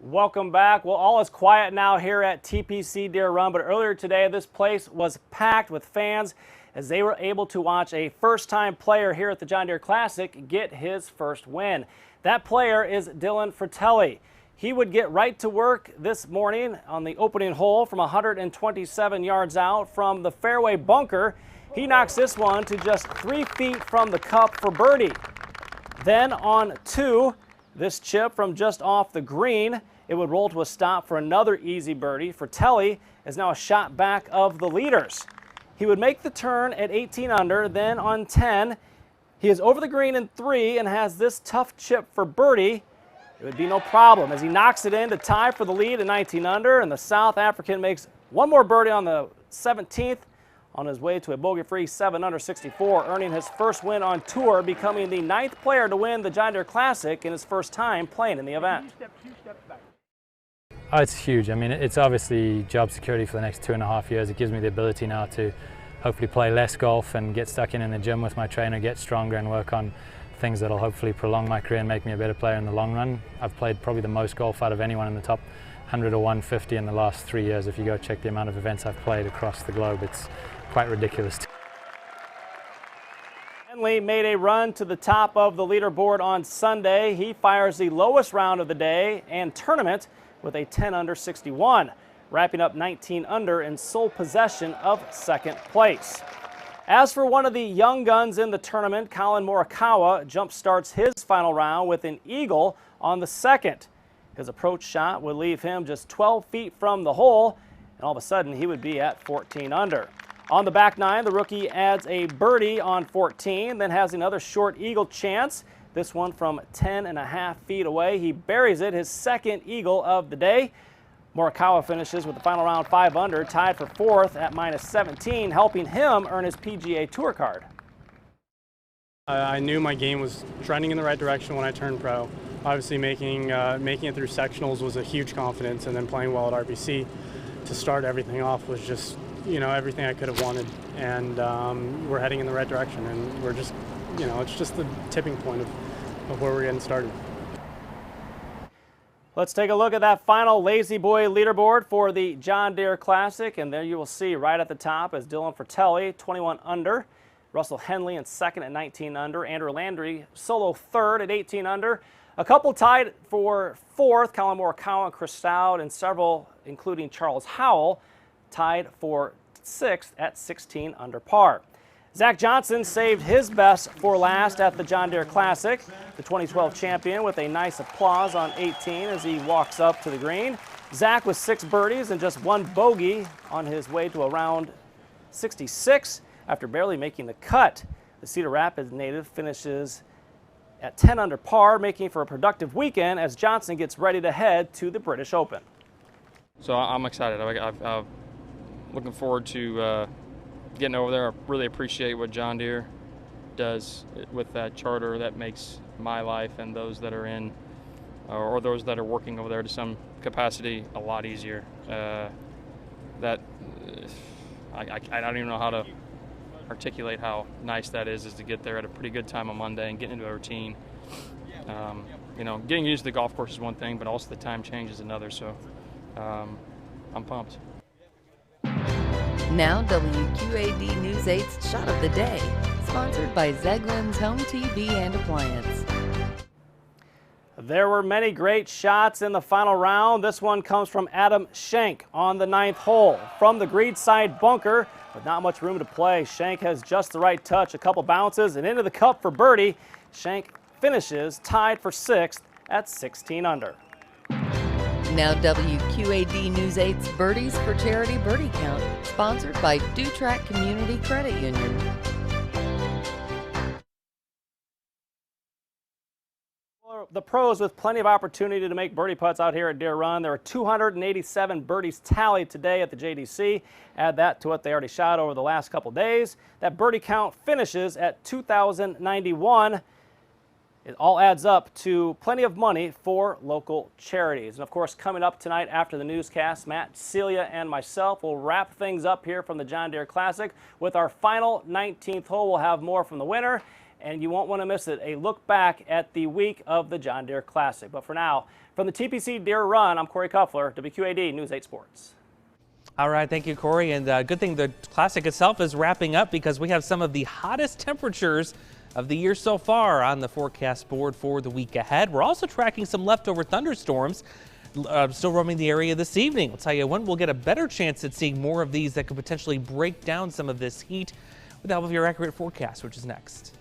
Welcome back. Well, all is quiet now here at TPC Deere Run, but earlier today this place was packed with fans as they were able to watch a first-time player here at the John Deere Classic get his first win. That player is Fratelli. He would get right to work this morning on the opening hole from 127 yards out from the fairway bunker. He knocks this one to just 3 feet from the cup for birdie. Then on two, this chip from just off the green, it would roll to a stop for another easy birdie. Fratelli is now a shot back of the leaders. He would make the turn at 18 under, then on 10, he is over the green in 3 and has this tough chip for birdie. It would be no problem as he knocks it in to tie for the lead at 19 under, and the South African makes one more birdie on the 17th on his way to a bogey-free 7 under 64, earning his first win on tour, becoming the 9th player to win the John Deere Classic in his first time playing in the event. Oh, it's huge. I mean, it's obviously job security for the next 2.5 years. It gives me the ability now to hopefully play less golf and get stuck in the gym with my trainer, get stronger and work on things that'll hopefully prolong my career and make me a better player in the long run. I've played probably the most golf out of anyone in the top 100 or 150 in the last 3 years. If you go check the amount of events I've played across the globe, it's quite ridiculous. Henley made a run to the top of the leaderboard on Sunday. He fires the lowest round of the day and tournament with a 10 under 61, wrapping up 19 under in sole possession of second place. As for one of the young guns in the tournament, Colin Morikawa jump starts his final round with an eagle on the second. His approach shot would leave him just 12 feet from the hole, and all of a sudden he would be at 14 under. On the back nine, the rookie adds a birdie on 14, then has another short eagle chance. This one from 10.5 feet away. He buries it, his second eagle of the day. Morikawa finishes with the final round 5 under, tied for 4th at -17, helping him earn his PGA Tour card. I knew my game was trending in the right direction when I turned pro. Obviously making it through sectionals was a huge confidence, and then playing well at RBC to start everything off was just, you know, everything I could have wanted. And we're heading in the right direction, and we're just, you know, it's just the tipping point of where we're getting started. Let's take a look at that final Lazy Boy leaderboard for the John Deere Classic, and there you will see right at the top is Fratelli, 21 under. Russell Henley in second at 19 under. Andrew Landry solo third at 18 under. A couple tied for 4th, Colin Morikawa and Chris Stout, and several, including Charles Howell, tied for 6th at 16 under par. Zach Johnson saved his best for last at the John Deere Classic. The 2012 champion with a nice applause on 18 as he walks up to the green. Zach with 6 birdies and just 1 bogey on his way to a round 66 after barely making the cut. The Cedar Rapids native finishes at 10 under par, making for a productive weekend as Johnson gets ready to head to the British Open. So I'm excited. I'm looking forward to getting over there. I really appreciate what John Deere does with that charter. That makes my life and those that are in or those that are working over there to some capacity a lot easier. I don't even know how to articulate how nice that is to get there at a pretty good time on Monday and get into a routine. You know, getting used to the golf course is one thing, but also the time change is another. So I'm pumped. Now WQAD News 8's Shot of the Day, sponsored by Zeglin's Home TV and Appliance. There were many great shots in the final round. This one comes from Adam Schenk on the 9th hole. From the green side bunker, with not much room to play, Schenk has just the right touch, a couple bounces, and into the cup for birdie. Schenk finishes tied for 6th at 16 under. Now WQAD News 8's Birdies for Charity Birdie Count, sponsored by Dutrack Community Credit Union. The pros with plenty of opportunity to make birdie putts out here at Deere Run. There are 287 birdies tallied today at the JDC. Add that to what they already shot over the last couple days. That birdie count finishes at 2,091. It all adds up to plenty of money for local charities. And of course, coming up tonight after the newscast, Matt, Celia, and myself will wrap things up here from the John Deere Classic with our final 19th hole. We'll have more from the winner and you won't want to miss it. A look back at the week of the John Deere Classic. But for now, from the TPC Deere Run, I'm Corey Kuffler, WQAD News 8 Sports. All right, thank you, Corey. And good thing the Classic itself is wrapping up because we have some of the hottest temperatures of the year so far on the forecast board for the week ahead. We're also tracking some leftover thunderstorms still roaming the area this evening. We'll tell you when we'll get a better chance at seeing more of these that could potentially break down some of this heat with the help of your accurate forecast, which is next.